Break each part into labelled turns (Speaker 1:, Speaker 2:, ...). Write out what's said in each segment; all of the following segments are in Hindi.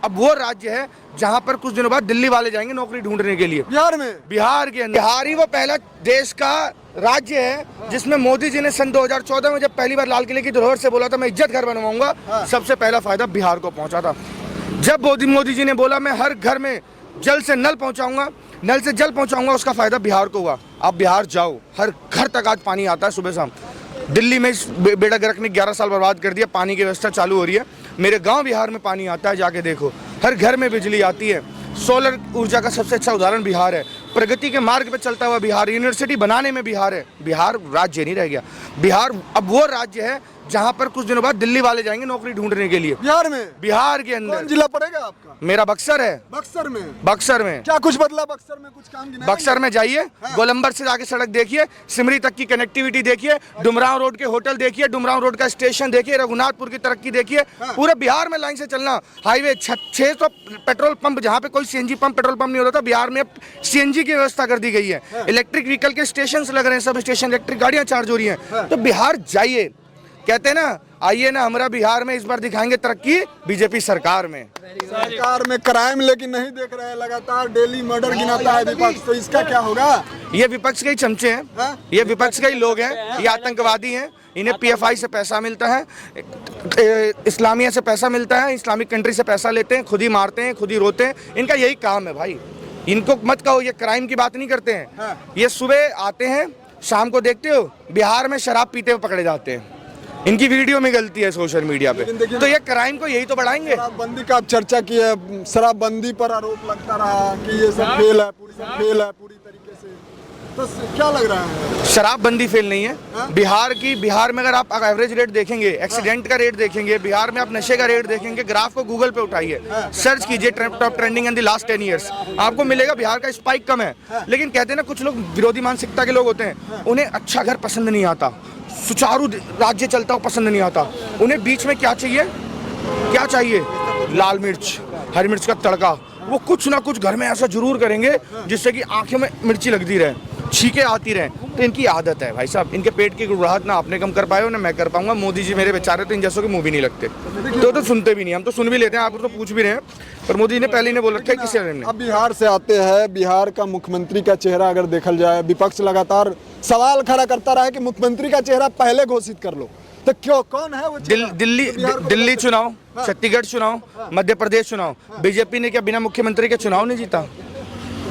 Speaker 1: अब वो राज्य है जहां पर कुछ दिनों बाद दिल्ली वाले जाएंगे नौकरी ढूंढने के लिए।
Speaker 2: बिहार में?
Speaker 1: बिहार के अंदर। बिहार ही वो पहला देश का राज्य है जिसमें मोदी जी ने सन 2014 में जब पहली बार लाल किले की धरोहर से बोला था मैं इज्जत घर बनवाऊंगा, सबसे पहला फायदा बिहार को पहुंचा था। जब मोदी जी ने बोला मैं हर घर में जल से नल पहुंचाऊंगा, नल से जल पहुंचाऊंगा, उसका फायदा बिहार को हुआ। आप बिहार जाओ, हर घर तक आज पानी आता है सुबह शाम। दिल्ली में बेड़ा गर्क ने 11 साल बर्बाद कर दिया, पानी की व्यवस्था चालू हो रही है। मेरे गांव बिहार में पानी आता है, जाके देखो, हर घर में बिजली आती है। सोलर ऊर्जा का सबसे अच्छा उदाहरण बिहार है। प्रगति के मार्ग पे चलता हुआ बिहार, यूनिवर्सिटी बनाने में बिहार है। बिहार राज्य नहीं रह गया, बिहार अब वो राज्य है जहां पर कुछ दिनों बाद दिल्ली वाले जाएंगे नौकरी ढूंढने के लिए।
Speaker 2: बिहार में?
Speaker 1: बिहार के अंदर।
Speaker 2: कौन जिला पड़ेगा आपका?
Speaker 1: मेरा बक्सर है।
Speaker 2: बक्सर में?
Speaker 1: बक्सर में
Speaker 2: क्या कुछ बदला बक्सर में? कुछ काम गिनाएंगे?
Speaker 1: बक्सर में जाइए, गोलंबर से जाके सड़क देखिए, सिमरी तक की कनेक्टिविटी देखिए, डुमरांव रोड के होटल देखिए, डुमरांव रोड का स्टेशन देखिए, रघुनाथपुर की तरक्की देखिए। पूरे बिहार में लाइन से चलना, हाईवे 600 पेट्रोल पंप, जहाँ पे कोई सीएनजी पंप पेट्रोल पंप नहीं होता था, बिहार में सीएनजी की व्यवस्था कर दी गई है। इलेक्ट्रिक व्हीकल के स्टेशन लग रहे हैं, सब स्टेशन इलेक्ट्रिक गाड़ियां चार्ज हो रही हैं। तो बिहार जाइए, कहते हैं ना आइए ना हमारा बिहार में, इस बार दिखाएंगे तरक्की बीजेपी सरकार में।
Speaker 2: सरकार में क्राइम लेकिन नहीं देख रहे हैं, लगातार डेली मर्डर गिनाता है विपक्ष, तो इसका क्या होगा?
Speaker 1: ये विपक्ष के ही चमचे हैं, ये विपक्ष के ही लोग हैं, ये आतंकवादी हैं। इन्हें पीएफआई से पैसा मिलता है, इस्लामिया से पैसा मिलता है, इस्लामिक कंट्री से पैसा लेते हैं, खुद ही मारते हैं, खुद ही रोते हैं। इनका यही काम है भाई। इनको मत कहो ये क्राइम की बात नहीं करते हैं। ये सुबह आते हैं, शाम को देखते हो बिहार में शराब पीते हुए पकड़े जाते हैं। इनकी वीडियो में गलती है सोशल मीडिया पे, तो ये क्राइम को यही तो बढ़ाएंगे।
Speaker 2: शराबबंदी का आप चर्चा की है, शराबबंदी पर आरोप लगता रहा कि ये सब फेल है, पूरी तरीके से, तो क्या लग रहा है?
Speaker 1: शराबबंदी फेल नहीं है। बिहार में अगर आप एवरेज रेट देखेंगे, एक्सीडेंट का रेट देखेंगे, बिहार में आप नशे का रेट देखेंगे, ग्राफ को गूगल पे उठाइए, सर्च कीजिए top trending in the last 10 years, आपको मिलेगा बिहार का स्पाइक कम है। लेकिन कहते हैं ना कुछ लोग विरोधी मानसिकता के लोग होते हैं, उन्हें अच्छा घर पसंद नहीं आता, सुचारू राज्य चलता हो पसंद नहीं आता। उन्हें बीच में क्या चाहिए? लाल मिर्च, हरी मिर्च का तड़का। वो कुछ ना कुछ घर में ऐसा जरूर करेंगे जिससे कि आंखें में मिर्ची लगती रहे, छींके आती रहे। तो इनकी आदत है भाई साहब। इनके पेट की गुड़गुड़ाहट ना आपने कम कर पाए ना मैं कर पाऊंगा। मोदी जी मेरे बेचारे तो इन जैसों के मुंह भी नहीं लगते, तो सुनते भी नहीं। हम तो सुन भी लेते हैं, आप तो पूछ भी रहे हैं, पर मोदी ने पहले ही बोल रखा है किसी ने।
Speaker 2: अब बिहार से आते हैं, बिहार का मुख्यमंत्री का चेहरा अगर देखा जाए, विपक्ष लगातार सवाल खड़ा करता रहा है कि मुख्यमंत्री का चेहरा पहले घोषित कर लो, तो क्यों, कौन है वो?
Speaker 1: दिल्ली चुनाव, छत्तीसगढ़ चुनाव, मध्य प्रदेश चुनाव, बीजेपी ने क्या बिना मुख्यमंत्री के चुनाव नहीं जीता?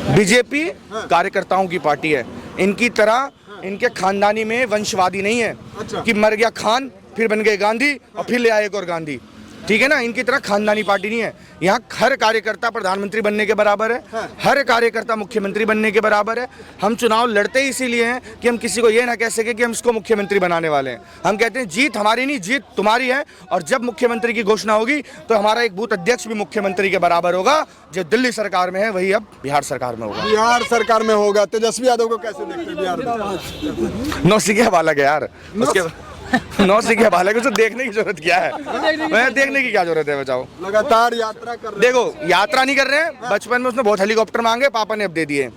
Speaker 1: बीजेपी कार्यकर्ताओं की पार्टी है। इनकी तरह इनके खानदानी में वंशवादी नहीं है कि मर गया खान फिर बन गए गांधी और फिर ले आए एक और गांधी, ठीक है ना। इनकी तरह खानदानी पार्टी नहीं है। यहाँ हर कार्यकर्ता प्रधानमंत्री बनने के बराबर है, हर कार्यकर्ता मुख्यमंत्री बनने के बराबर है। हम चुनाव लड़ते ही इसीलिए हैं कि हम किसी को ये ना कह सके कि हम इसको मुख्यमंत्री बनाने वाले हैं। हम कहते हैं जीत हमारी नहीं, जीत तुम्हारी है। और जब मुख्यमंत्री की घोषणा होगी तो हमारा एक बूथ अध्यक्ष भी मुख्यमंत्री के बराबर होगा। जो दिल्ली सरकार में है वही अब बिहार सरकार में होगा।
Speaker 2: बिहार सरकार में होगा। तेजस्वी यादव को कैसे देखते हैं बिहार में?
Speaker 1: नौसिखिया बालक है यार, नौसिखिया बालक, उसे देखने की जरूरत क्या है? मैं देखने की क्या जरूरत है? बताओ।
Speaker 2: लगातार यात्रा कर रहे हैं।
Speaker 1: देखो यात्रा नहीं कर रहे हैं, बचपन में उसने बहुत हेलीकॉप्टर मांगे, पापा ने अब दे दिए।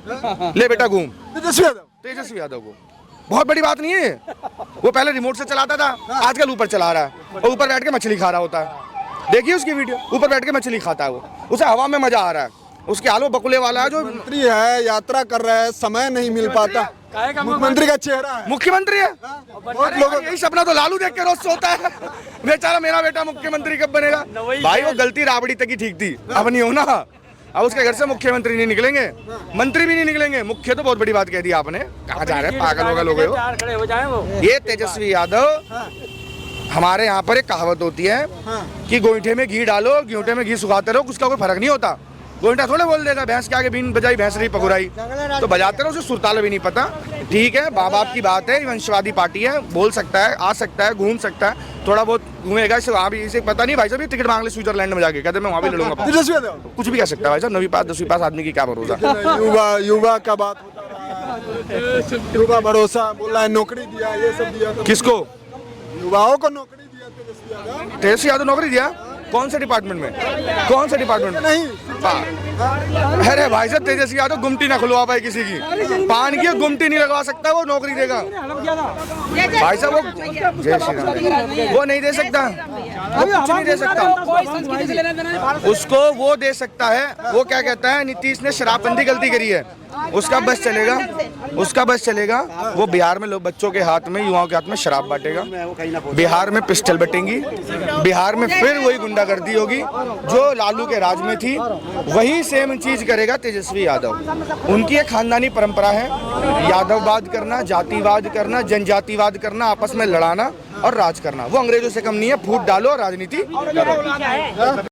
Speaker 1: ले बेटा घूम। तेजस्वी यादव को बहुत बड़ी बात नहीं है। वो पहले रिमोट से चलाता था, आजकल ऊपर चला रहा है और ऊपर बैठ के मछली खा रहा होता है। देखिए उसकी वीडियो, ऊपर बैठ के मछली खाता है वो, उसे हवा में मजा आ रहा है। उसके आलू बकुले वाला है जो
Speaker 2: मंत्री है, यात्रा कर रहा है, समय नहीं मिल पाता। मुख्यमंत्री का चेहरा है,
Speaker 1: मुख्यमंत्री है। बहुत लोगों यही सपना तो लालू देख के रोज सोता है, बेचारा मेरा बेटा मुख्यमंत्री कब बनेगा। भाई वो गलती राबड़ी तक ही ठीक थी, अब नहीं होना। अब उसके घर से मुख्यमंत्री नहीं निकलेंगे, मंत्री भी नहीं निकलेंगे, मुख्य तो बहुत बड़ी बात कह दी आपने। कहाँ जा रहे हैं पागल होगा लोग। ये तेजस्वी यादव, हमारे यहाँ पर एक कहावत होती है कि गोईठे में घी डालो, गोईठे में घी सुखाते रहो, उसका कोई फर्क नहीं होता। गोईठा थोड़े बोल देगा भैंस के आगे बीन बजाई भैंस रही पकुराई, तो बजाते रहो, उसे सुरताल भी नहीं पता। ठीक है, माँ बाप की बात है, वंशवादी पार्टी है, बोल सकता है, आ सकता है, घूम सकता है, थोड़ा बहुत घूमेगा। इसे वहाँ भी इसे पता नहीं भाई साहब, टिकट मांग ले स्विट्जरलैंड में जाके, कहते मैं वहाँ भी लड़ूंगा। कुछ भी कह सकता है भाई साहब, 9वीं पास 10वीं पास आदमी की क्या भरोसा।
Speaker 2: युवा का बात होता है, युवा भरोसा बोल रहा है, नौकरी दिया, ये सब दिया।
Speaker 1: किसको?
Speaker 2: युवाओं को नौकरी दिया
Speaker 1: तेजस्वी यादव। नौकरी दिया? कौन से डिपार्टमेंट में? कौन से डिपार्टमेंट में?
Speaker 2: नहीं।
Speaker 1: अरे भाई साहब, तेजस्वी यादव गुमटी ना खुलवा पाए किसी की, पान की गुमटी नहीं लगवा सकता, वो नौकरी देगा भाई साहब। वो जय श्री राम, वो नहीं दे सकता। वो कुछ नहीं दे सकता। उसको वो दे सकता है, वो क्या कहता है, नीतीश ने शराबबंदी गलती करी है, उसका बस चलेगा, उसका बस चलेगा। वो बिहार में लोग बच्चों के हाथ में, युवाओं के हाथ में शराब बांटेगा, बिहार में पिस्टल बटेंगी, बिहार में फिर वही गुंडागर्दी होगी जो लालू के राज में थी, वही सेम चीज करेगा तेजस्वी यादव। उनकी एक खानदानी परंपरा है, यादववाद करना, जातिवाद करना, जनजातिवाद करना, आपस में लड़ाना और राज करना। वो अंग्रेजों से कम नहीं है, फूट डालो और राजनीति करो।